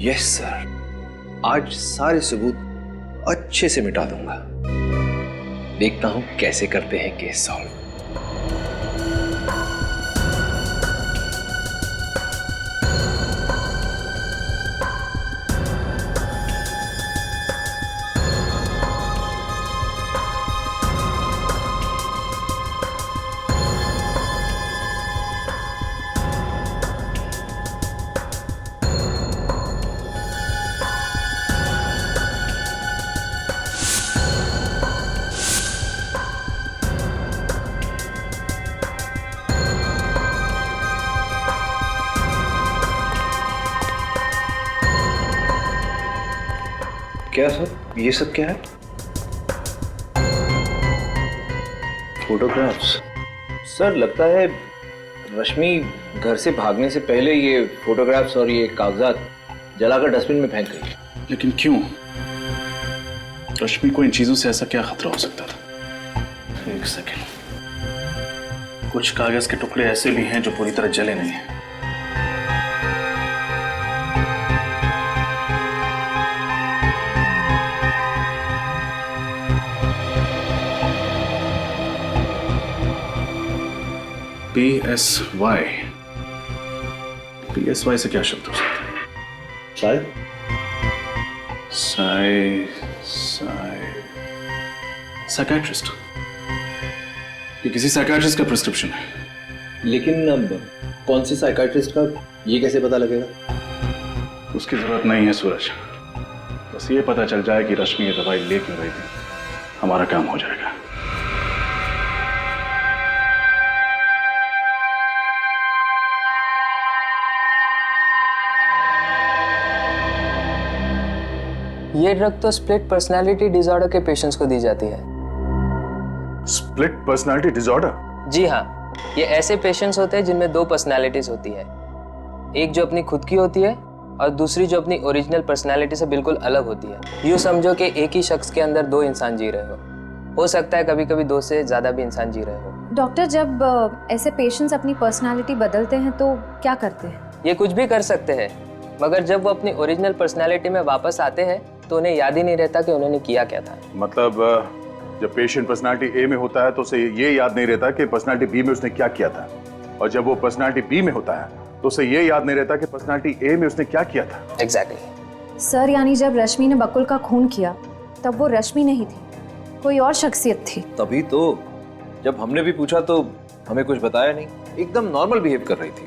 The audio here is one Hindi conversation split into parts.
यस सर, आज सारे सबूत अच्छे से मिटा दूंगा। देखता हूं कैसे करते हैं केस सॉल्व। क्या सर, ये सब क्या है? फोटोग्राफ्स। सर लगता है रश्मि घर से भागने से पहले ये फोटोग्राफ्स और ये कागजात जलाकर डस्टबिन में फेंक गई। लेकिन क्यों? रश्मि को इन चीजों से ऐसा क्या खतरा हो सकता था? एक सेकेंड, कुछ कागज के टुकड़े ऐसे भी हैं जो पूरी तरह जले नहीं हैं। PSY। PSY से क्या शब्द हो सकता है? शायद साइकियाट्रिस्ट। ये किसी साइकियाट्रिस्ट का प्रिस्क्रिप्शन है। लेकिन अब कौन से साइकियाट्रिस्ट का, ये कैसे पता लगेगा? उसकी जरूरत नहीं है सूरज, बस ये पता चल जाए कि रश्मि ये दवाई ले क्यों रही थी, हमारा काम हो जाएगा। ये ड्रग तो स्प्लिट पर्सनालिटी डिसऑर्डर के पेशेंट्स को दी जाती है। Split personality disorder? जी हाँ, ये ऐसे पेशेंट्स होते हैं जिनमें दो पर्सनालिटीज होती है, एक जो अपनी खुद की होती है और दूसरी जो अपनी ओरिजिनल पर्सनालिटी से बिल्कुल अलग होती है। यूँ समझो कि एक ही शख्स के अंदर दो इंसान जी रहे हो सकता है कभी कभी दो से ज़्यादा भी इंसान जी रहे हो। डॉक्टर, जब ऐसे पेशेंट्स अपनी पर्सनालिटी बदलते हैं तो क्या करते हैं? ये कुछ भी कर सकते हैं, मगर जब वो अपनी ओरिजिनल पर्सनालिटी में वापस आते हैं तो उन्हें याद ही नहीं रहता कि उन्होंने किया क्या था। मतलब जब पेशेंट पर्सनालिटी ए में होता है तो उसे ये याद नहीं रहता कि पर्सनालिटी बी में उसने क्या किया था, और जब वो पर्सनालिटी बी में होता है तो उसे ये याद नहीं रहता कि पर्सनालिटी ए में उसने क्या किया था। एग्जैक्टली। सर, यानी जब रश्मि ने बकुल का खून किया तब वो रश्मि नहीं थी, कोई और शख्सियत थी। तभी तो जब हमने भी पूछा तो हमें कुछ बताया नहीं, एकदम नॉर्मल बिहेव कर रही थी,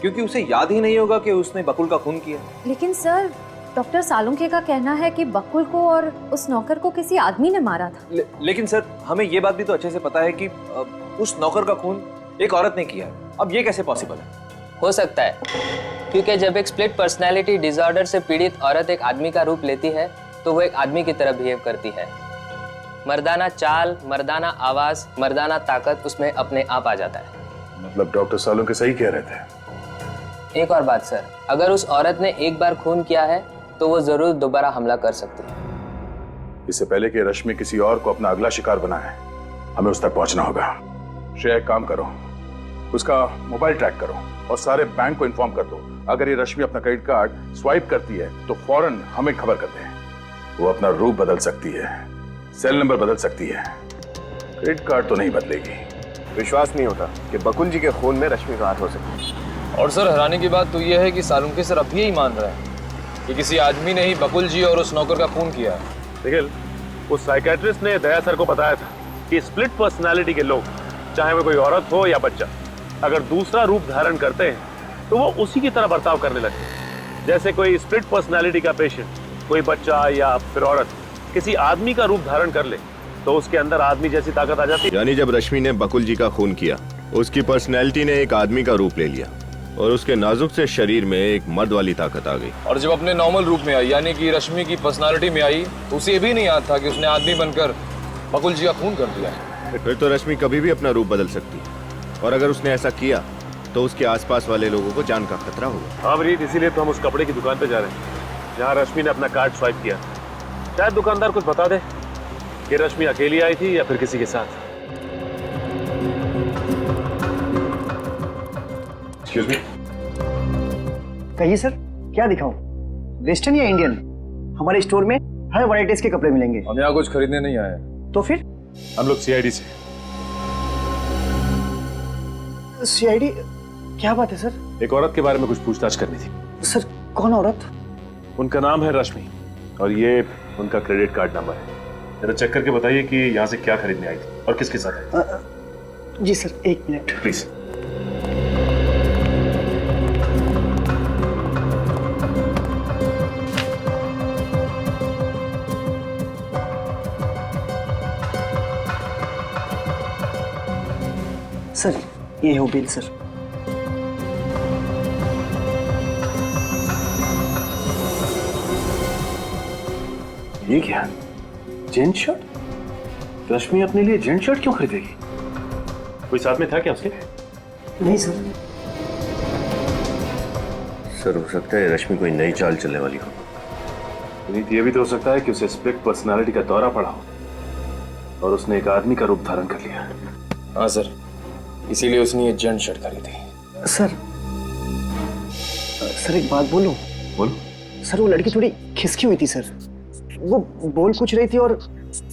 क्योंकि उसे याद ही नहीं होगा कि उसने बकुल का खून किया। लेकिन सर, डॉक्टर सालुंखे का कहना है कि बकुल को और उस नौकर को किसी आदमी ने मारा था। लेकिन सर, हमें ये बात भी तो अच्छे से पता है कि उस नौकर का खून एक औरत ने किया है। अब ये कैसे पॉसिबल है? हो सकता है क्योंकि जब एक स्प्लिट पर्सनैलिटी डिसऑर्डर से पीड़ित औरत एक आदमी का रूप लेती है तो वो एक आदमी की तरह बिहेव करती है। मर्दाना चाल, मर्दाना आवाज, मर्दाना ताकत उसमें अपने आप आ जाता है। मतलब डॉक्टर सालुंखे सही कह रहे थे। एक और बात सर, अगर उस औरत ने एक बार खून किया है तो वो जरूर दोबारा हमला कर सकती है। इससे पहले कि रश्मि किसी और को अपना अगला शिकार बनाए, हमें उस तक पहुंचना होगा। श्रेया, एक काम करो, उसका मोबाइल ट्रैक करो और सारे बैंक को इन्फॉर्म कर दो। अगर ये रश्मि अपना क्रेडिट कार्ड स्वाइप करती है तो फौरन हमें खबर कर दें। वो अपना रूप बदल सकती है, सेल नंबर बदल सकती है, क्रेडिट कार्ड तो नहीं बदलेगी। विश्वास नहीं होता कि बकुल जी के खून में रश्मि का हाथ हो सकता। और सर, हैरानी की बात तो यह है कि सालुंखे सर अब भी यही मान रहे हैं कि किसी आदमी ने ही बकुल जी और उस नौकर का खून किया है। देखिए, उस साइकियाट्रिस्ट ने दया सर को बताया था कि स्प्लिट पर्सनालिटी के लोग, चाहे वो कोई औरत हो या बच्चा, अगर दूसरा रूप धारण करते हैं तो वो उसी की तरह बर्ताव करने लगते हैं। जैसे कोई स्प्लिट पर्सनालिटी का पेशेंट, कोई बच्चा या फिर औरत किसी आदमी का रूप धारण कर ले तो उसके अंदर आदमी जैसी ताकत आ जाती है। यानी जब रश्मि ने बकुल जी का खून किया, उसकी पर्सनैलिटी ने एक आदमी का रूप ले लिया और उसके नाजुक से शरीर में एक मर्द वाली ताकत आ गई। और जब अपने नॉर्मल रूप में आई, यानी कि रश्मि की पर्सनालिटी में आई, तो उसे भी नहीं याद था कि उसने आदमी बनकर बकुल जी का खून कर दिया। फिर तो रश्मि कभी भी अपना रूप बदल सकती है, और अगर उसने ऐसा किया तो उसके आसपास वाले लोगों को जान का खतरा होगा। हाँ अमरीत, इसीलिए तो हम उस कपड़े की दुकान पे जा रहे हैं जहाँ रश्मि ने अपना कार्ड स्वाइप किया। शायद दुकानदार कुछ बता दे कि रश्मि अकेली आई थी या फिर किसी के साथ। Excuse me. कहिए सर, क्या दिखाऊं? वेस्टर्न या इंडियन? हमारे स्टोर में हर वैरायटीज के कपड़े मिलेंगे। हम यहाँ कुछ खरीदने नहीं आए हैं। तो फिर हम लोग सीआईडी से। सीआईडी? क्या बात है सर? एक औरत के बारे में कुछ पूछताछ करनी थी। सर कौन औरत? उनका नाम है रश्मि और ये उनका क्रेडिट कार्ड नंबर है। जरा चेक करके बताइए कि यहाँ से क्या खरीदने आई थी और किसके साथ आई। जी सर, एक मिनट प्लीज। सर, ये हो बिल सर। ये क्या? Gent shirt? रश्मि अपने लिए जेंट शर्ट क्यों खरीदेगी? कोई साथ में था क्या उसके? नहीं सर। सर हो सकता है रश्मि कोई नई चाल चलने वाली हो। पुनीत, ये भी तो हो सकता है कि उसे स्प्लिट पर्सनालिटी का दौरा पड़ा हो और उसने एक आदमी का रूप धारण कर लिया। हाँ सर, इसीलिए उसने ये जेंट शर्ट खरीदी। सर एक बात बोलूं? बोलो। सर वो लड़की थोड़ी खिसकी हुई थी सर। वो बोल कुछ रही थी और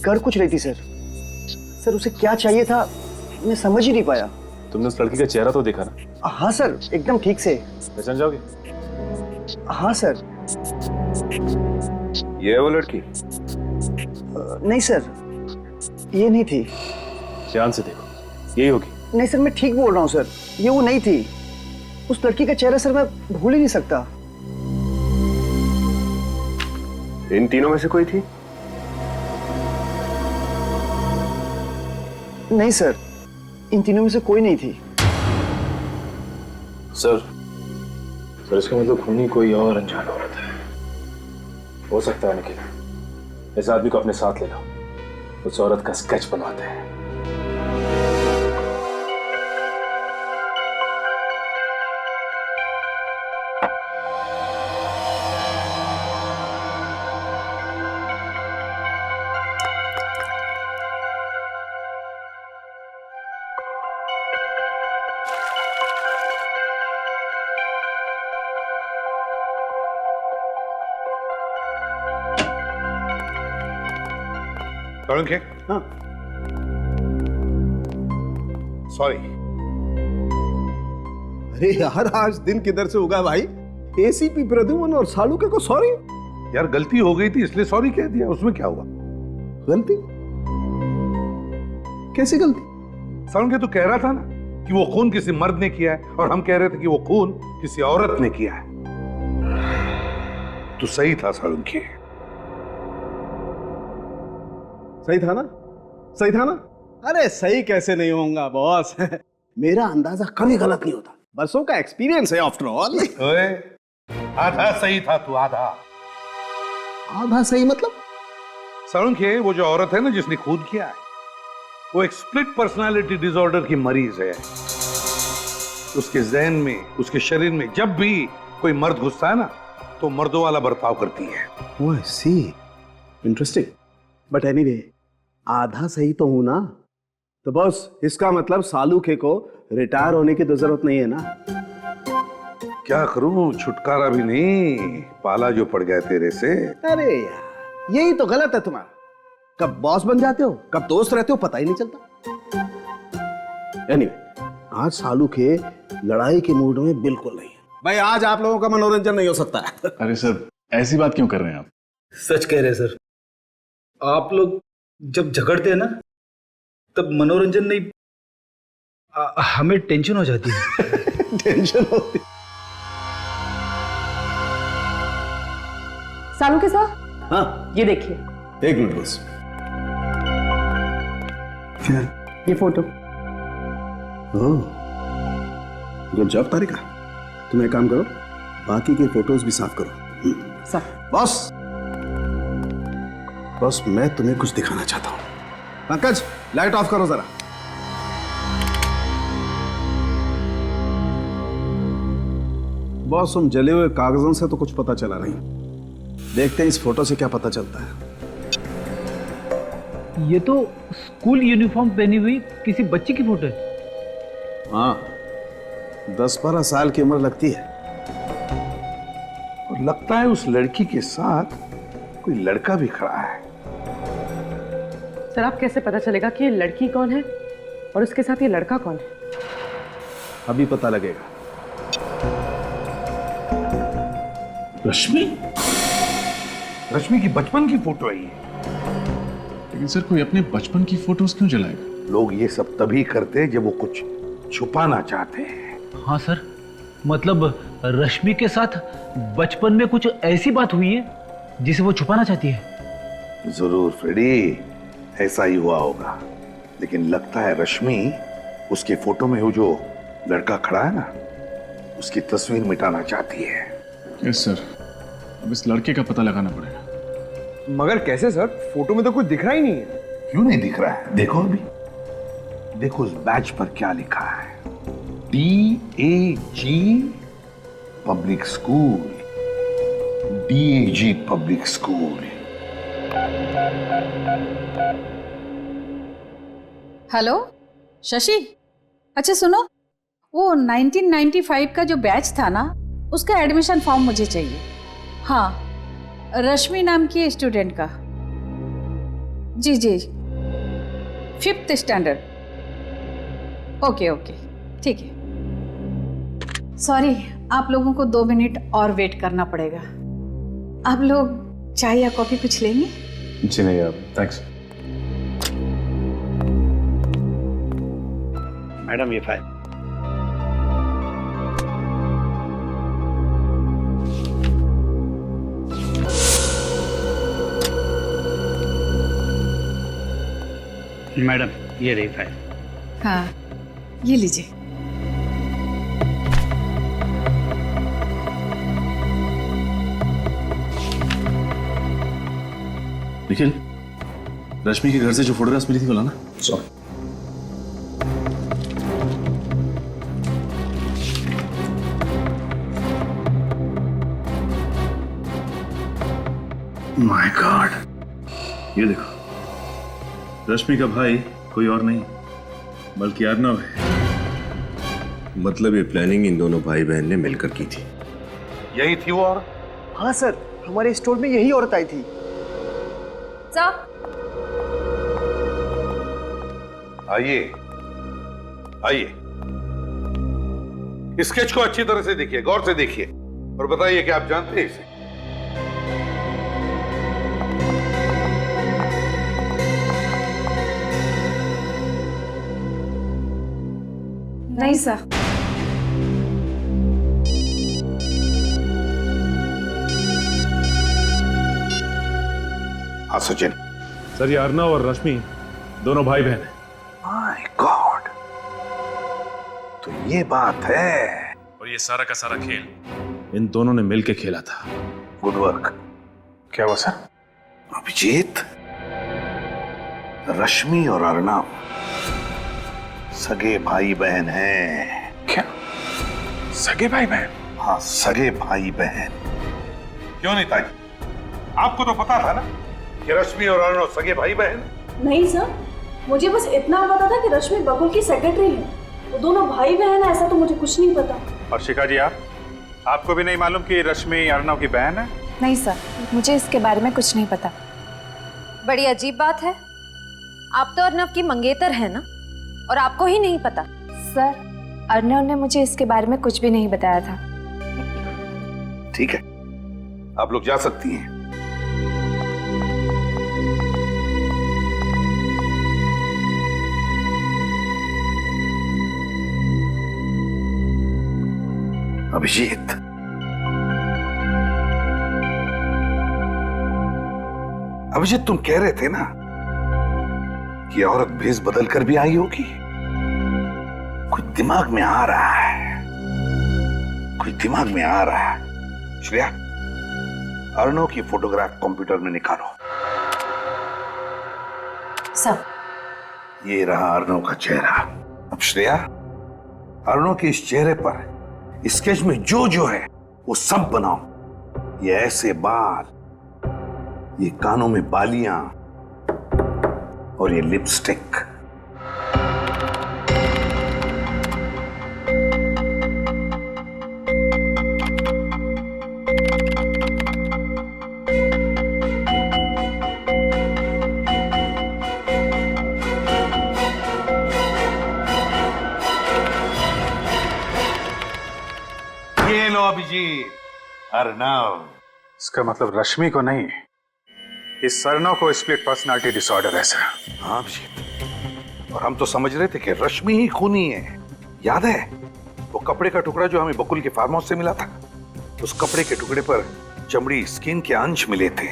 कर कुछ रही थी सर। सर उसे क्या चाहिए था मैं समझ ही नहीं पाया। तुमने उस लड़की का चेहरा तो देखा ना? हाँ सर, एकदम ठीक से। पहचान जाओगे? हाँ सर। ये है वो लड़की? नहीं सर, ये नहीं थी। ध्यान से देखो, यही होगी। नहीं सर, मैं ठीक बोल रहा हूँ सर, ये वो नहीं थी। उस लड़की का चेहरा सर मैं भूल ही नहीं सकता। इन तीनों में से कोई थी? नहीं सर, इन तीनों में से कोई नहीं थी। सर इसका मतलब खूनी कोई और अनजान औरत है। हो सकता है निखिल, इस आदमी को अपने साथ ले लो, उस औरत का स्केच बनवाते हैं। हाँ। सॉरी। अरे यार, आज दिन किधर से उगा भाई? एसीपी प्रद्युमन और सालुके को सॉरी? यार गलती हो गई थी इसलिए सॉरी कह दिया, उसमें क्या हुआ? गलती? कैसी गलती? सालुके तो कह रहा था ना कि वो खून किसी मर्द ने किया है और हम कह रहे थे कि वो खून किसी औरत ने किया है। तो सही था सालुके। सही था ना? सही था ना? अरे सही कैसे नहीं होऊंगा बॉस? मेरा अंदाजा कभी गलत नहीं होता, बरसों का एक्सपीरियंस है आफ्टर ऑल। ओए, आधा सही था तू, आधा। आधा सही मतलब? सालुके, वो जो औरत है ना जिसने खून किया है, वो एक स्प्लिट पर्सनालिटी डिसऑर्डर की मरीज है। उसके ज़हन में, उसके शरीर में जब भी कोई मर्द घुसता है ना तो मर्दों वाला बर्ताव करती है। ओह आई सी, इंटरेस्टिंग। बट एनीवे, आधा सही तो हूं ना? तो बॉस इसका मतलब सालुके को रिटायर होने की तो जरूरत नहीं है ना? क्या करूं, छुटकारा भी नहीं, पाला जो पड़ गया तेरे से। अरे यार, यही तो गलत है तुम्हारा। कब बॉस बन जाते हो, कब दोस्त रहते हो, पता ही नहीं चलता। एनीवे, आज सालुके लड़ाई के मूड में बिल्कुल नहीं है। भाई आज आप लोगों का मनोरंजन नहीं हो सकता है। अरे सर, ऐसी बात क्यों कर रहे हैं आप? सच कह रहे हैं सर, आप लोग जब झगड़ते हैं ना तब मनोरंजन नहीं, हमें टेंशन हो जाती है। टेंशन होती। सालुके सर, हाँ ये देखिए। एक मिनट बस। क्या? ये फोटो। गुड जॉब तारिका। तुम एक काम करो, बाकी के फोटोज भी साफ करो। सर। बॉस मैं तुम्हें कुछ दिखाना चाहता हूं। पंकज, लाइट ऑफ करो जरा। बॉस हम जले हुए कागजों से तो कुछ पता चला नहीं, देखते हैं इस फोटो से क्या पता चलता है। ये तो स्कूल यूनिफॉर्म पहनी हुई किसी बच्ची की फोटो है। हाँ, 10-12 साल की उम्र लगती है और और लगता है उस लड़की के साथ कोई लड़का भी खड़ा है। सर, आप कैसे पता चलेगा कि ये लड़की कौन है और उसके साथ ये लड़का कौन है? अभी पता लगेगा। रश्मि? रश्मि की बचपन की फोटो है ये। लेकिन सर, कोई अपने बचपन की फोटोज क्यों जलाएगा? लोग ये सब तभी करते जब वो कुछ छुपाना चाहते हैं। हाँ सर, मतलब रश्मि के साथ बचपन में कुछ ऐसी बात हुई है जिसे वो छुपाना चाहती है। जरूर फ्रेडी, ऐसा ही हुआ होगा। लेकिन लगता है रश्मि उसके फोटो में वो जो लड़का खड़ा है ना, उसकी तस्वीर मिटाना चाहती है। यस सर, अब इस लड़के का पता लगाना पड़ेगा। मगर कैसे सर? फोटो में तो कुछ दिख रहा ही नहीं है। क्यों नहीं दिख रहा है? देखो अभी, देखो उस बैच पर क्या लिखा है। DAG public school, DAG public school. Hello Shashi, अच्छा सुनो, वो 1995 का जो बैच था ना, उसका एडमिशन फॉर्म मुझे चाहिए। हाँ, रश्मि नाम की स्टूडेंट का। जी जी, 5th स्टैंडर्ड। ओके ओके, ठीक है। सॉरी, आप लोगों को 2 मिनट और वेट करना पड़ेगा। आप लोग चाय या कॉफी कुछ लेंगे? जी नहीं आप, थैंक्स। मैडम ये फाइल। मैडम ये रही फाइल। हाँ, ये लीजिए। निखिल, रश्मि के घर से जो फोटोग्राफ्स मिली थी वो लाना। सॉरी। माय गॉड, ये देखो, रश्मि का भाई कोई और नहीं बल्कि अर्नव है। मतलब ये प्लानिंग इन दोनों भाई बहन ने मिलकर की थी। यही थी वो और? हाँ सर, हमारे स्टोर में यही औरत आई थी। सर, आइए आइए, स्केच को अच्छी तरह से देखिए, गौर से देखिए और बताइए कि आप जानते हैं इसे। नहीं सर। हाँ सचिन। सर, ये अर्नव और रश्मि दोनों भाई बहन हैं। माय गॉड, तो ये बात है। और ये सारा का सारा खेल इन दोनों ने मिलकर खेला था। Good work. क्या हुआ सर? अभिजीत, रश्मि और अर्नव सगे भाई बहन हैं। क्या सगे भाई बहन? हाँ, सगे भाई बहन। क्यों नहीं ताई, आपको तो पता था ना कि रश्मि और अर्नव सगे भाई बहन? नहीं सर, मुझे बस इतना पता था कि रश्मि बकुल की सेक्रेटरी है। वो दोनों भाई बहन है, ऐसा तो मुझे कुछ नहीं पता। और शिखा जी, आपको भी नहीं मालूम कि रश्मि अर्नव की बहन है? नहीं सर, मुझे इसके बारे में कुछ नहीं पता। बड़ी अजीब बात है, आप तो अर्नव की मंगेतर है ना, और आपको ही नहीं पता? सर, अर्नव ने मुझे इसके बारे में कुछ भी नहीं बताया था। ठीक है, आप लोग जा सकती हैं। अभिजीत, अभिजीत, तुम कह रहे थे ना कि औरत भेष बदल कर भी आई होगी। कुछ दिमाग में आ रहा है, कुछ दिमाग में आ रहा है। श्रेया, अर्नव की फोटोग्राफ कंप्यूटर में निकालो। सर, ये रहा अर्नव का चेहरा। अब श्रेया, अर्नव के इस चेहरे पर स्केच में जो जो है वो सब बनाओ। ये ऐसे बाल, ये कानों में बालियां और ये लिपस्टिक। ये लो अभिजीत, अर्नव। इसका मतलब रश्मि को नहीं, इस अर्नव को स्प्लिट पर्सनालिटी डिसऑर्डर है सर। हाँ अभिजीत, और हम तो समझ रहे थे कि रश्मि ही खूनी है। याद है वो कपड़े का टुकड़ा जो हमें बकुल के फार्म हाउस से मिला था? उस कपड़े के टुकड़े पर चमड़ी, स्किन के अंश मिले थे।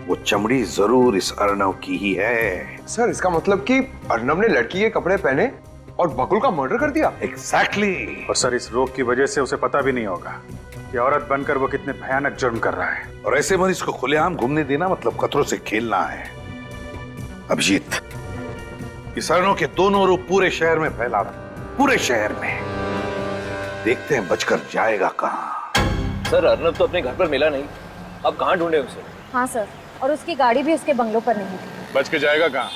वो चमड़ी जरूर इस अर्नव की ही है। सर इसका मतलब कि अर्नव ने लड़की के कपड़े पहने और बकुल का मर्डर कर दिया? एग्जैक्टली। और सर इस रोग की वजह से उसे पता भी नहीं होगा कि औरत बनकर वो कितने भयानक जुर्म कर रहा है। और ऐसे मरीज को खुलेआम घूमने देना मतलब खतरों से खेलना है। अभिजीत, इस अर्नव के दोनों रूप पूरे शहर में फैला रहे, पूरे शहर में। देखते हैं बचकर जाएगा कहाँ। सर अर्नव तो अपने घर पर मिला नहीं, अब कहाँ ढूंढे उसे? हाँ सर, और उसकी गाड़ी भी उसके बंगलों पर नहीं थी। बच के जाएगा कहाँ?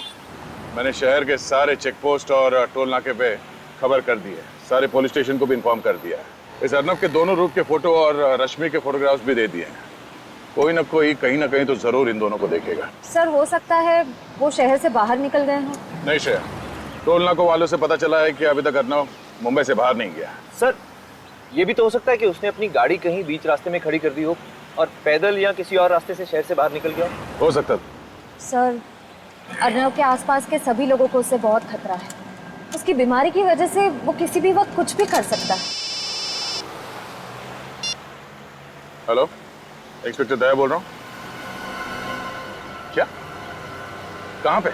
मैंने शहर के सारे चेक पोस्ट और टोल नाके पे खबर कर दी है, सारे पुलिस स्टेशन को भी इन्फॉर्म कर दिया है। इस अर्नव के दोनों रूप के फोटो और रश्मि के फोटोग्राफ्स भी दे दिए हैं। कोई ना कोई कहीं ना कहीं तो जरूर इन दोनों को देखेगा। सर हो सकता है वो शहर से बाहर निकल गए हों। नहीं श्रेया, टोल नाकों वालों से पता चला है कि अभी तक अर्नव मुंबई से बाहर नहीं गया। सर ये भी तो हो सकता है कि उसने अपनी गाड़ी कहीं बीच रास्ते में खड़ी कर दी हो और पैदल या किसी और रास्ते से शहर से बाहर निकल गया हो सकता। सर अर्नव के आसपास के सभी लोगों को उससे बहुत खतरा है। उसकी बीमारी की वजह से वो किसी भी वक्त कुछ भी कर सकता है। हेलो, इंस्पेक्टर दया बोल रहा हूँ। क्या? कहाँ पे?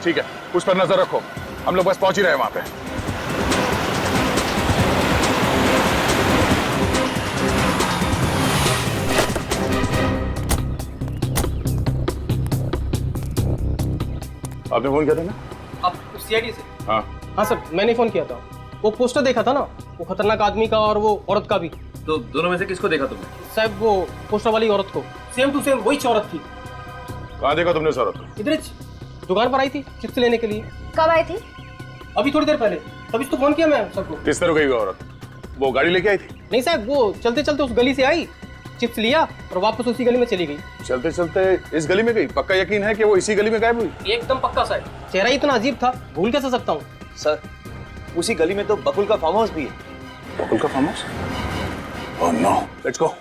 ठीक है, उस पर नजर रखो, हम लोग बस पहुंच ही रहे हैं वहां पे। आपने फोन किया था ना? आप सीआईडी से? हाँ हाँ सर, मैंने फोन किया था। वो पोस्टर देखा था ना, वो खतरनाक आदमी का और वो औरत का भी। तो दोनों में से किसको देखा तुमने? साहब वो पोस्टर वाली औरत को, सेम टू सेम वही औरत थी। कहाँ देखा तुमने उस औरत को? इधर दुकान पर आई थी चिप्स लेने के लिए। कब आई थी? अभी थोड़ी देर पहले, तभी तो फोन किया मैं सबको। किस तरह गई वो औरत? वो गाड़ी लेके आई थी? नहीं साहब, वो चलते चलते उस गली से आई, चिप्स लिया और वापस उसी गली में चली गई। चलते चलते इस गली में गई? पक्का यकीन है कि वो इसी गली में गायब हुई? एकदम पक्का साहब, चेहरा इतना अजीब था, भूल कैसे सकता हूँ। सर उसी गली में तो बकुल का फार्म हाउस भी है। बकुल का farm house? Oh no, let's go.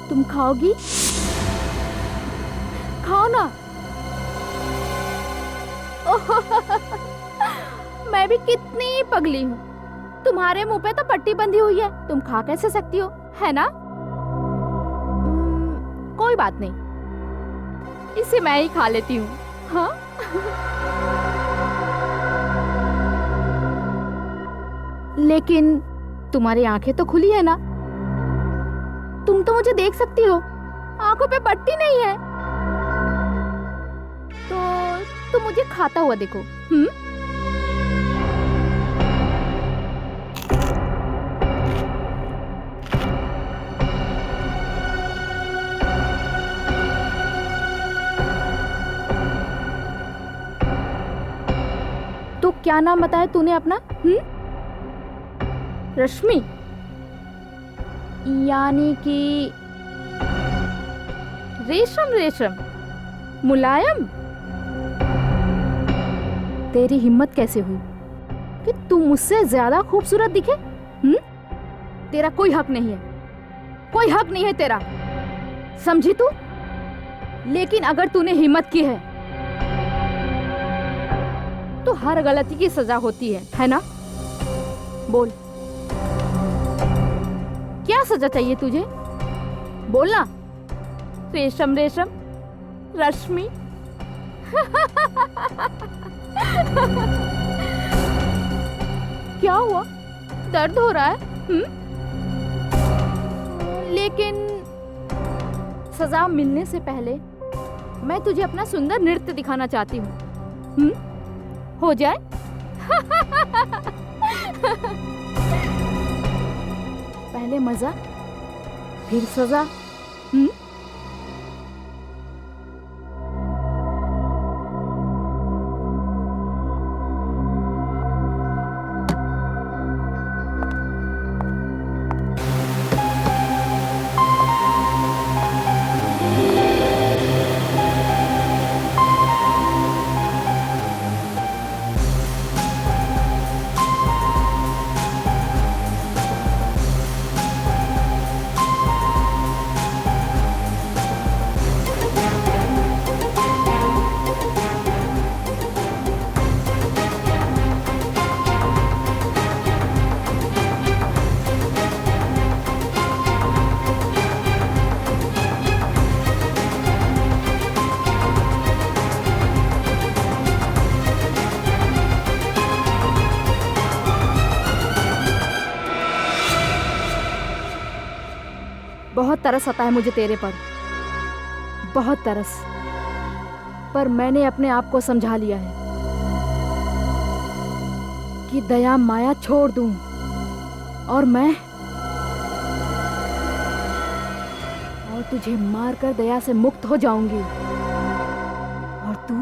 तुम खाओगी? खाओ ना। मैं भी कितनी पगली हूँ, तुम्हारे मुंह पे तो पट्टी बंधी हुई है, तुम खा कैसे सकती हो, है ना? कोई बात नहीं, इसे मैं ही खा लेती हूँ। हाँ लेकिन तुम्हारी आंखें तो खुली है ना, तुम तो मुझे देख सकती हो, आंखों पे पट्टी नहीं है, तो तुम मुझे खाता हुआ देखो। तो क्या नाम बताया तूने अपना? रश्मि, यानी कि रेशम, रेशम मुलायम। तेरी हिम्मत कैसे हुई कि तू मुझसे ज्यादा खूबसूरत दिखे? तेरा कोई हक नहीं है, कोई हक नहीं है तेरा, समझी तू? लेकिन अगर तूने हिम्मत की है तो हर गलती की सजा होती है ना? बोल, क्या सजा चाहिए तुझे? बोलना। रेशम रेशम, रश्मि। क्या हुआ? दर्द हो रहा है? लेकिन सजा मिलने से पहले मैं तुझे अपना सुंदर नृत्य दिखाना चाहती हूँ। हो जाए? पहले मजा, फिर सजा। बहुत तरस आता है मुझे तेरे पर, बहुत तरस। पर मैंने अपने आप को समझा लिया है कि दया माया छोड़ दूं और तुझे मारकर दया से मुक्त हो जाऊंगी और तू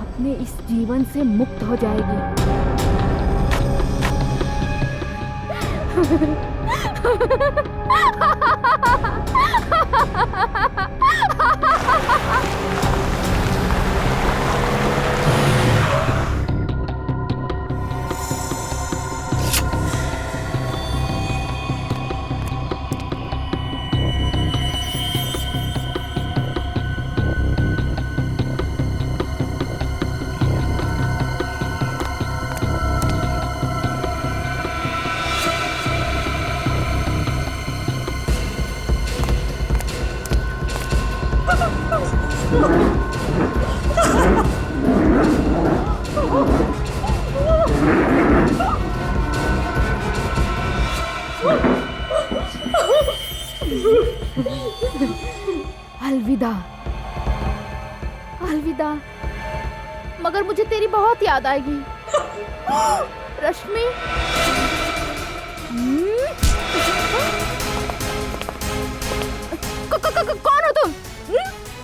अपने इस जीवन से मुक्त हो जाएगी। अलविदा, अलविदा। मगर मुझे तेरी बहुत याद आएगी रश्मि। कौन हो तुम?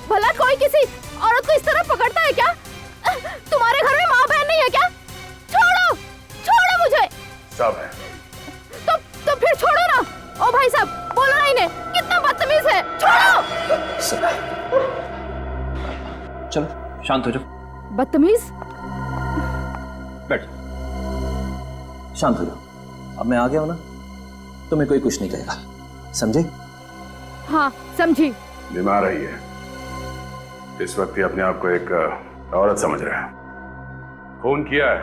भला कोई किसी औरत को इस तरह पकड़ता है क्या? तुम्हारे घर में माँ बहन नहीं है क्या? छोड़ो, छोड़ो मुझे। सब है। तो फिर छोड़ो ना। ओ भाई साहब, बोलो ना इन्हें, कितना बदतमीज है। छोड़ो। चलो शांत हो जाओ। बदतमीज? बैठ, शांत हो जाओ। अब मैं आ गया हूं ना, तुम्हें कोई कुछ नहीं कहेगा, समझे? हाँ समझी। बीमार है ये, इस वक्त ये अपने आप को एक औरत समझ रहा है। खून किया है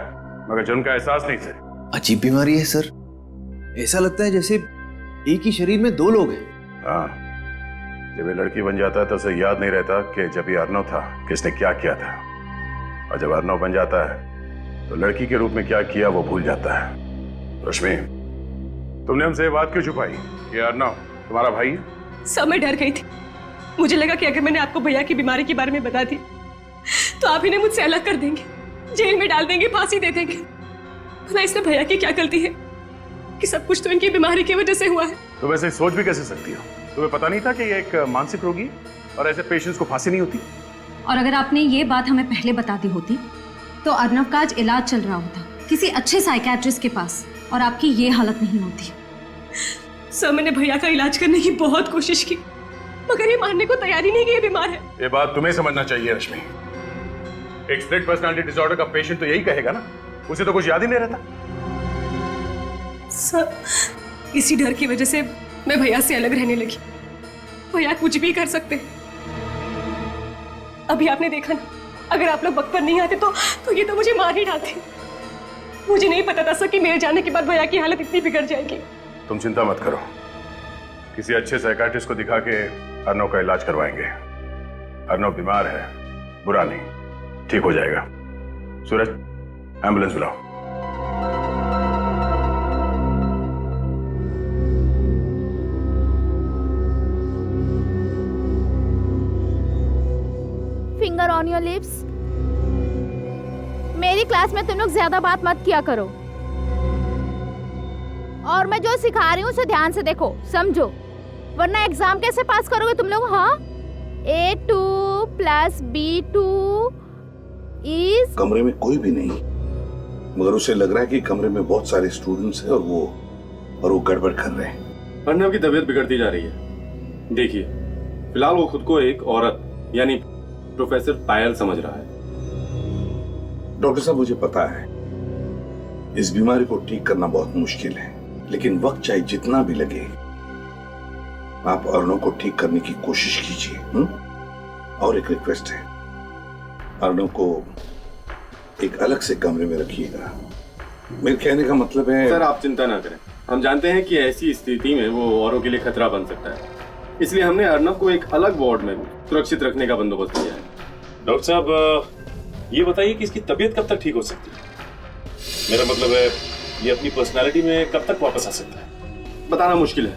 मगर जुर्म का एहसास नहीं से। अजीब बीमारी है सर, ऐसा लगता है जैसे एक ही शरीर में दो लोग हैं। हाँ, जब ये लड़की बन जाता है तो उसे याद नहीं रहता कि जब ये अर्नव था किसने क्या किया था, और जब अर्नव बन जाता है तो लड़की के रूप में क्या किया वो भूल जाता है। रश्मि, तुमने हमसे ये बात क्यों छुपाई? ये अर्नव तुम्हारा भाई है? सब मैं डर गई थी। मुझे लगा कि अगर मैंने आपको भैया की बीमारी के बारे में बता दी तो आप इन्हें मुझसे अलग कर देंगे, जेल में डाल देंगे, फांसी दे देंगे। भला इसमें भैया की क्या गलती है कि सब कुछ तो इनकी बीमारी की वजह से हुआ है। तो वैसे सोच भी कैसे सकती हो? तुम्हें पता नहीं था कि ये एक मानसिक रोगी और ऐसे पेशेंट्स को फांसी नहीं होती? और अगर आपने ये बात हमें पहले बता दी होती तो अर्नव का आज इलाज चल रहा होता किसी अच्छे साइकियाट्रिस्ट के पास, और आपकी ये हालत नहीं होती। सर, मैंने भैया का इलाज करने की बहुत कोशिश की मगर ये मानने को तैयार ही नहीं कि ये बीमार है। ये बात तुम्हें समझना चाहिए रश्मि। एक स्प्लिट पर्सनालिटी डिसऑर्डर का पेशेंट तो यही कहेगा ना, उसे तो कुछ याद ही नहीं रहता। सर, इसी डर की वजह से मैं भैया से अलग रहने लगी। भैया कुछ भी कर सकते हैं। अभी आपने देखा ना, अगर आप लोग वक्त पर नहीं आते तो ये तो मुझे मार ही डालते। मुझे नहीं पता था सर कि मेरे जाने के बाद भैया की हालत इतनी बिगड़ जाएगी। तुम चिंता मत करो, किसी अच्छे साइकियाट्रिस्ट को दिखा के अर्नव का इलाज करवाएंगे। अर्नव बीमार है, बुरा नहीं, ठीक हो जाएगा। सूरज, एम्बुलेंस बुलाओ। Finger on your lips. मेरी क्लास में तुम लोग ज्यादा बात मत किया करो, और मैं जो सिखा रही हूँ उसे ध्यान से देखो, समझो, वरना एग्जाम कैसे पास करोगे तुम लोग? हाँ, A2 + B2 इज। कमरे में कोई भी नहीं, मगर उसे लग रहा है कि कमरे में बहुत सारे स्टूडेंट्स हैं और वो गड़बड़ कर रहे हैं। अर्नव की तबीयत बिगड़ती जा रही है। देखिए, फिलहाल वो खुद को एक औरत यानी प्रोफेसर पायल समझ रहा है। डॉक्टर साहब, मुझे पता है इस बीमारी को ठीक करना बहुत मुश्किल है, लेकिन वक्त चाहे जितना भी लगे, आप अर्नव को ठीक करने की कोशिश कीजिए। और एक रिक्वेस्ट है, अर्नव को एक अलग से कमरे में रखिएगा। मेरे कहने का मतलब है। सर, आप चिंता ना करें, हम जानते हैं कि ऐसी स्थिति में वो औरों के लिए खतरा बन सकता है, इसलिए हमने अर्नव को एक अलग वार्ड में सुरक्षित रखने का बंदोबस्त किया है। डॉक्टर साहब, ये बताइए कि इसकी तबीयत कब तक ठीक हो सकती है? मेरा मतलब है, ये अपनी पर्सनालिटी में कब तक वापस आ सकता है? बताना मुश्किल है,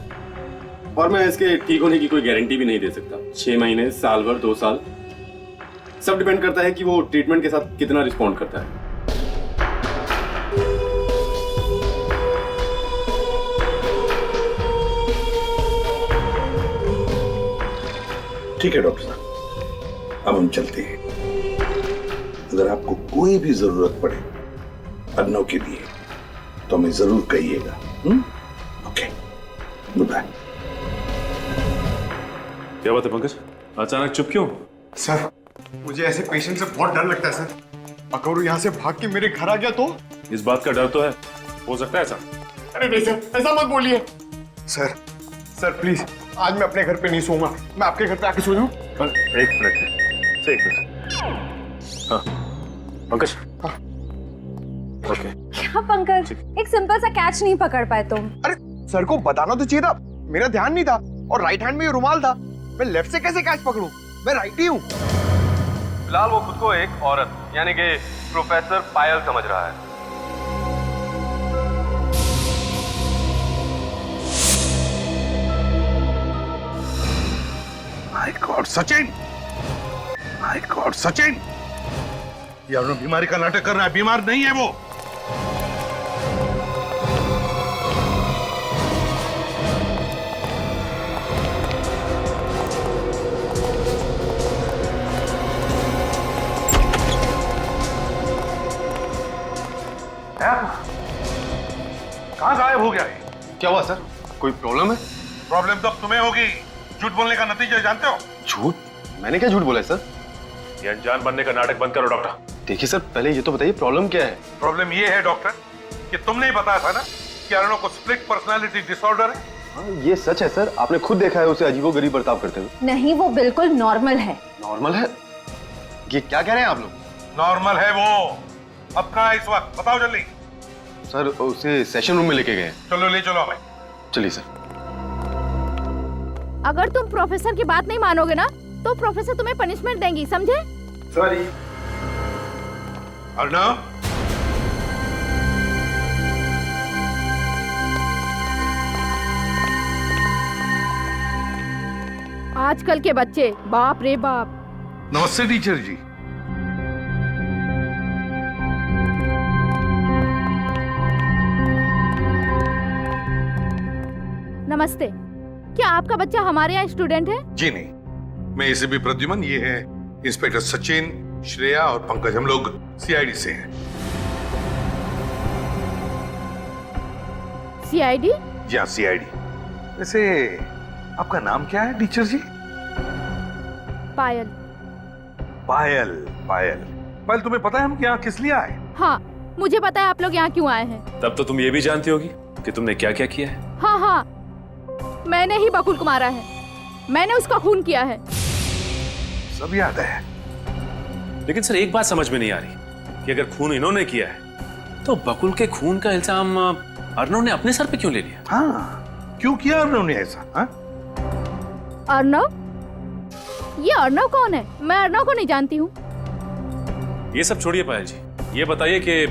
और मैं इसके ठीक होने की कोई गारंटी भी नहीं दे सकता। 6 महीने, साल भर, 2 साल, सब डिपेंड करता है कि वो ट्रीटमेंट के साथ कितना रिस्पॉन्ड करता है। ठीक है डॉक्टर साहब, अब हम चलते हैं। अगर आपको कोई भी जरूरत पड़े अर्नव के लिए तो हमें जरूर कहिएगा। Okay, good bye. क्या बात है पंकज, अचानक चुप क्यों? सर, मुझे ऐसे पेशेंट से बहुत डर लगता है सर। अगर वो यहाँ से भाग के मेरे घर आ गया तो? इस बात का डर तो है, हो सकता है ऐसा। अरे नहीं सर, ऐसा मत बोलिए। सर प्लीज, आज मैं अपने घर पे नहीं सोऊंगा। मैं आपके घर पे आके सो जाऊं? एक मिनट। हाँ पंकज। हाँ ओके। क्या पंकज, एक सिंपल सा कैच नहीं पकड़ पाए तुम? अरे सर को बताना तो चाहिए था, मेरा ध्यान नहीं था, और राइट हैंड में ये रुमाल था। मैं लेफ्ट से कैसे कैच पकड़ूं? मैं राइट ही हूँ। फिलहाल वो खुद को एक औरत यानी कि प्रोफेसर पायल समझ रहा है। My God Sachin, my God Sachin, ये अर्नव बीमारी का नाटक कर रहा है। बीमार नहीं है वो। कहां गायब हो गया है? क्या हुआ सर, कोई प्रॉब्लम है? प्रॉब्लम तो अब तुम्हें होगी। झूठ बोलने का नतीजा जानते हो? झूठ? मैंने क्या झूठ बोला है सर? ये अनजान बनने का नाटक बंद करो डॉक्टर। देखिए सर, पहले ये तो बताइए प्रॉब्लम क्या है? प्रॉब्लम ये है डॉक्टर कि तुमने ही बताया था ना कि अर्नव को स्प्लिट पर्सनालिटी डिसऑर्डर है। हाँ, ये सच है सर, आपने खुद देखा है उसे अजीबोगरीब बर्ताव करते हुए। नहीं, वो बिल्कुल नॉर्मल है। नॉर्मल है? ये क्या कह रहे हैं आप लोग? नॉर्मल है वो। अब कहाँ है इस वक्त, बताओ जल्दी। सर, उसे सेशन रूम में लेके गए। चलो ले चलो हमें। चलिए सर। अगर तुम प्रोफेसर की बात नहीं मानोगे ना, तो प्रोफेसर तुम्हें पनिशमेंट देंगी, समझे? सॉरी। अर्नव, आजकल के बच्चे, बाप रे बाप। नमस्ते टीचर जी। नमस्ते, क्या आपका बच्चा हमारे यहाँ स्टूडेंट है? जी नहीं, मैं इसे भी प्रद्युमन, ये है इंस्पेक्टर सचिन, श्रेया और पंकज। हम लोग सीआईडी से हैं। सीआईडी? जी हाँ, सीआईडी। वैसे आपका नाम क्या है टीचर जी? पायल। पायल, पायल। पायल तुम्हें पता है हम यहाँ किस लिए आए? हाँ, मुझे पता है आप लोग यहाँ क्यों आए हैं। तब तो तुम ये भी जानती होगी कि तुमने क्या क्या किया है। हाँ हाँ, मैंने ही बकुल को मारा है, मैंने उसका खून किया है। सब याद है। लेकिन सर एक बात समझ में नहीं आ रही कि अगर खून इन्होंने किया है तो बकुल के खून का इल्जाम अर्नव ने अपने सर पे क्यों ले लिया? हाँ, क्यों किया अर्नव ने ऐसा? हाँ? अर्नव? ये अर्नव कौन है? मैं अर्नव को नहीं जानती हूँ। ये सब छोड़िए पायल जी, ये बताइए कि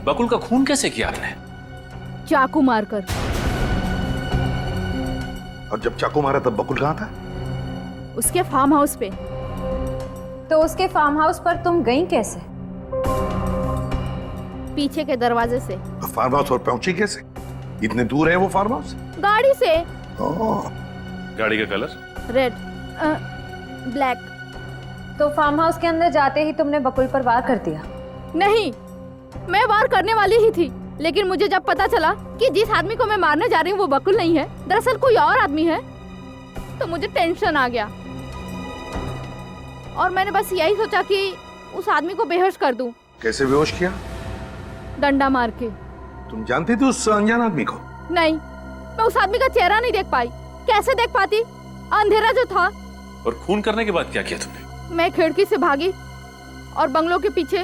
बकुल का खून कैसे किया आपने? चाकू मारकर। और जब चाकू मारा तब बकुल कहाँ था? उसके फार्म हाउस पे। तो उसके फार्म हाउस पर तुम गई कैसे? पीछे के दरवाजे से। तो फार्म हाउस और पहुंची कैसे? इतने दूर है वो फार्म हाउस? गाड़ी से। गाड़ी का कलर? Red, black. तो फार्म हाउस के अंदर जाते ही तुमने बकुल पर वार कर दिया? नहीं, मैं वार करने वाली ही थी, लेकिन मुझे जब पता चला कि जिस आदमी को मैं मारने जा रही हूँ वो बकुल नहीं है, दरअसल कोई और आदमी है, तो मुझे टेंशन आ गया और मैंने बस यही सोचा कि उस आदमी को बेहोश कर दूं। कैसे बेहोश किया? डंडा मार के। तुम जानती थी उस अनजान आदमी को? नहीं, मैं उस आदमी का चेहरा नहीं देख पाई। कैसे देख पाती, अंधेरा जो था। और खून करने के बाद क्या किया तुमने? मैं खिड़की से भागी और बंगलों के पीछे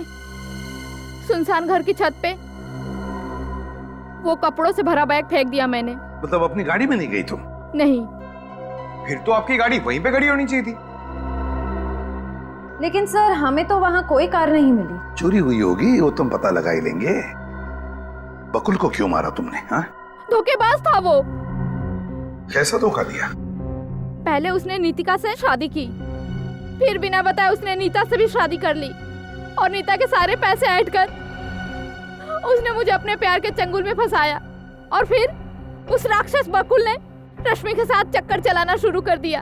सुनसान घर की छत पे वो कपड़ों से भरा बैग फेंक दिया मैंने। मतलब अपनी गाड़ी में नहीं गई तुम? नहीं। फिर तो आपकी गाड़ी वहीं पे खड़ी होनी चाहिए थी। लेकिन सर, हमें तो वहाँ कोई कार नहीं मिली। चोरी हुई होगी, वो तुम पता लगा ही लेंगे। बकुल को क्यों मारा तुमने? हाँ? धोखेबाज था वो। कैसा धोखा दिया? पहले उसने नीतिका से शादी की, फिर बिना बताए उसने नीता से भी शादी कर ली और नीता के सारे पैसे ऐड कर उसने मुझे अपने प्यार के चंगुल में फंसाया और फिर उस राक्षस बकुल ने रश्मि के साथ चक्कर चलाना शुरू कर दिया।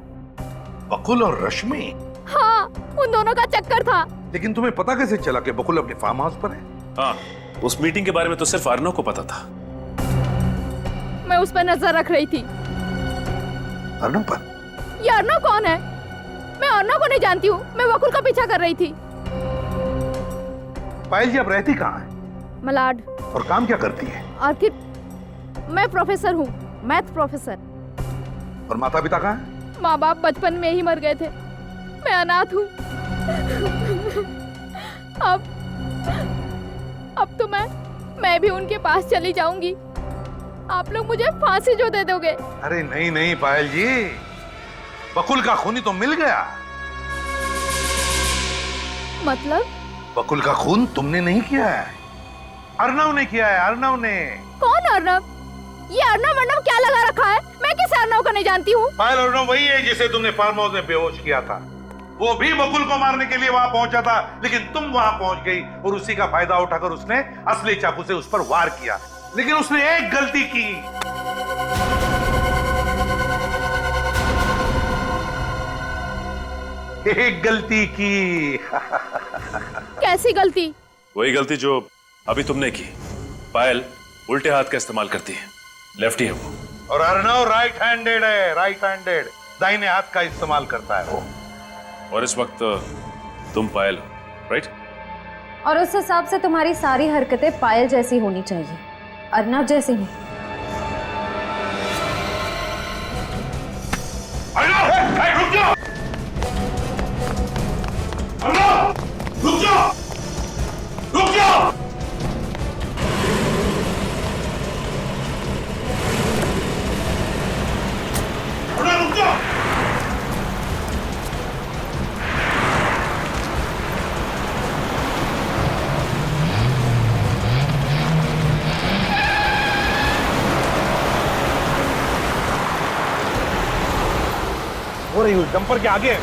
बकुल और रश्मि? हाँ, उन दोनों का चक्कर था। लेकिन तुम्हें पता कैसे चला कि बकुल अपने फार्म हाउस पर है? हाँ, उस मीटिंग के बारे में तो सिर्फ अर्नव को पता था। मैं उस पर नजर रख रही थी। अर्नव पर? ये अर्नव कौन है? मैं अर्नव को नहीं जानती हूँ, मैं बकुल का पीछा कर रही थी। पायल जी अब रहती कहाँ है? मलाड। और काम क्या करती है? आखिर मैं प्रोफेसर हूँ, मैथ प्रोफेसर। और माता पिता कहाँ है? माँ बाप बचपन में ही मर गए थे, मैं अनाथ हूँ। अब तो मैं भी उनके पास चली जाऊंगी। आप लोग मुझे फांसी जो दे दोगे। अरे नहीं नहीं पायल जी, बकुल का खूनी तो मिल गया। मतलब? बकुल का खून तुमने नहीं किया है, अर्नव ने किया है। अर्नव ने। कौन अर्नव? ये अर्नव क्या लगा रखा है? मैं किस अर्नव को नहीं जानती हूँ। पायल, अर्नव वही है जिसे तुमने फार्म हाउस में बेहोश किया था। वो भी बकुल को मारने के लिए वहां पहुंचा था, लेकिन तुम वहां पहुंच गई और उसी का फायदा उठाकर उसने असली चाकू से उस पर वार किया। लेकिन उसने एक गलती की। एक गलती की। कैसी गलती? वही गलती जो अभी तुमने की। पायल उल्टे हाथ का इस्तेमाल करती है, लेफ्टी है वो। और अर्नव राइट हैंडेड है, राइट हैंडेड, दाहिने हाथ का इस्तेमाल करता है वो। और इस वक्त तुम पायल हो, राइट? और उस हिसाब से तुम्हारी सारी हरकतें पायल जैसी होनी चाहिए, अर्नव जैसी नहीं। रुक जाओ! अर्नव! रुक जाओ! रुक जाओ! अर्नव रुक जाओ! हो रही हूँ डंपर के आगे।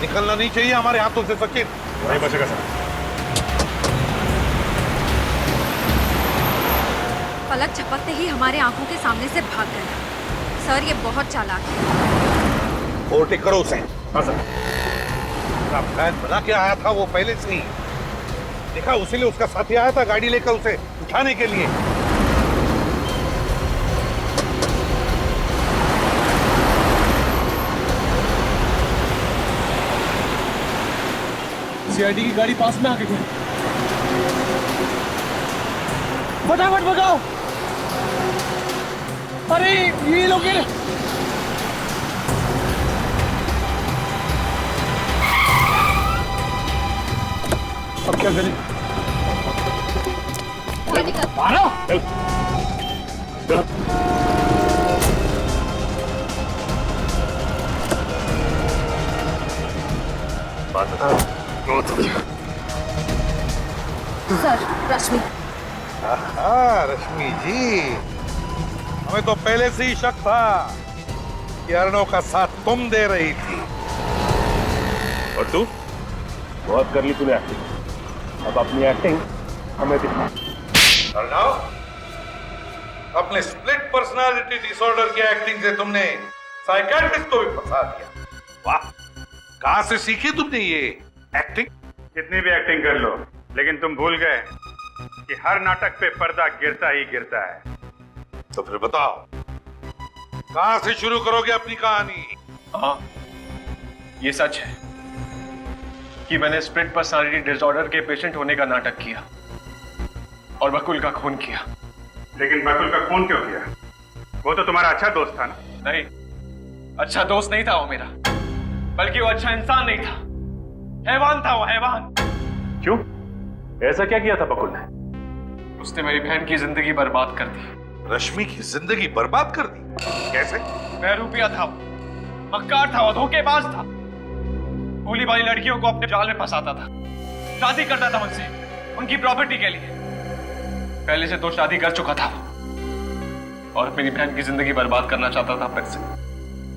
निकलना नहीं चाहिए हमारे हाथों से सचिन। नहीं बचेगा सर। पलक झपकते ही हमारे आंखों के सामने से भाग गया। सर ये बहुत चालाक है। ओवरटेक करो उसे। हाँ सर। प्लान बना के आया था वो पहले से ही। देखा, उसी लिए उसका साथी आया था गाड़ी लेकर उसे उठाने के लिए। सीआईडी की गाड़ी पास में आके गई। फटाफट भगाओ। अरे ये लोग अब क्या करें? मारो। सर, रश्मि। रश्मि जी, हमें तो पहले से ही शक था कि अर्णव का साथ तुम दे रही थी। और तू? बहुत कर ली तूने एक्टिंग, अब अपनी एक्टिंग हमें दिखा। अर्णव, अपने स्प्लिट पर्सनालिटी डिसऑर्डर की एक्टिंग से तुमने साइकियाट्रिस्ट को भी फंसा दिया। वाह, कहां से सीखी तुमने ये एक्टिंग? कितनी भी एक्टिंग कर लो, लेकिन तुम भूल गए कि हर नाटक पे पर्दा गिरता ही गिरता है। तो फिर बताओ, कहां से शुरू करोगे अपनी कहानी? हाँ, ये सच है कि मैंने स्प्लिट पर्सनालिटी डिसऑर्डर के पेशेंट होने का नाटक किया और बकुल का खून किया। लेकिन बकुल का खून क्यों किया? वो तो तुम्हारा अच्छा दोस्त था ना? नहीं, अच्छा दोस्त नहीं था वो मेरा, बल्कि वो अच्छा इंसान नहीं था, हैवान था वो, हैवान। क्यों? ऐसा क्या किया था बकुल ने? उसने मेरी बहन की जिंदगी बर्बाद कर दी। रश्मि की जिंदगी बर्बाद कर दी? कैसे? बहरूपिया था वो, मक्कार था वो, धोखेबाज था, भोली भाली लड़कियों को अपने जाल में फंसाता था, शादी करता था मुझसे उनकी प्रॉपर्टी के लिए। पहले से 2 शादी कर चुका था वो, और मेरी बहन की जिंदगी बर्बाद करना चाहता था फिर से।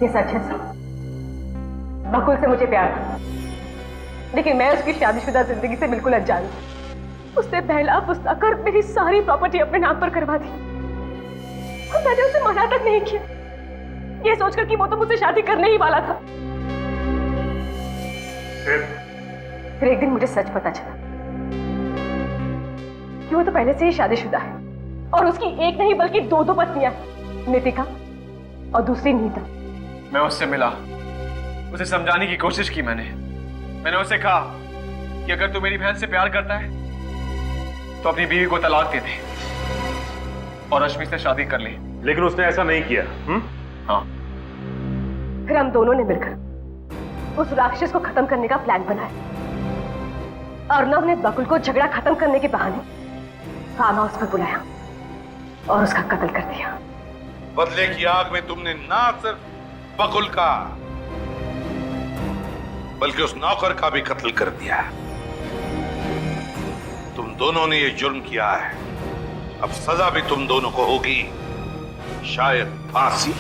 ये सच है सर, बकुल से मुझे प्यार था, लेकिन मैं उसकी शादीशुदा जिंदगी से बिल्कुल अनजान थी। उसने पहला फुसला कर मेरी सारी प्रॉपर्टी अपने नाम पर करवा दी और मैंने उसे मना तक नहीं किया, ये सोचकर कि वो तो मुझसे शादी करने ही वाला था। फिर एक दिन मुझे सच पता चला कि वो तो पहले से ही शादीशुदा है और उसकी एक नहीं बल्कि 2 पत्नियां, नितिका और दूसरी नीता। मैं उससे मिला, उसे समझाने की कोशिश की मैंने उसे कहा कि अगर तू मेरी बहन से प्यार करता है तो अपनी बीवी को तलाक दे दे और रश्मि से शादी कर ले। लेकिन उसने ऐसा नहीं किया। हाँ। फिर हम दोनों ने मिलकर उस राक्षस को खत्म करने का प्लान बनाया। अर्णव ने बकुल को झगड़ा खत्म करने के बहाने फार्म हाउस पर बुलाया और उसका कत्ल कर दिया। बदले की आग में तुमने ना सिर्फ बकुल का बल्कि उस नौकर का भी कत्ल कर दिया। तुम दोनों ने ये जुर्म किया है, अब सजा भी तुम दोनों को होगी, शायद फांसी।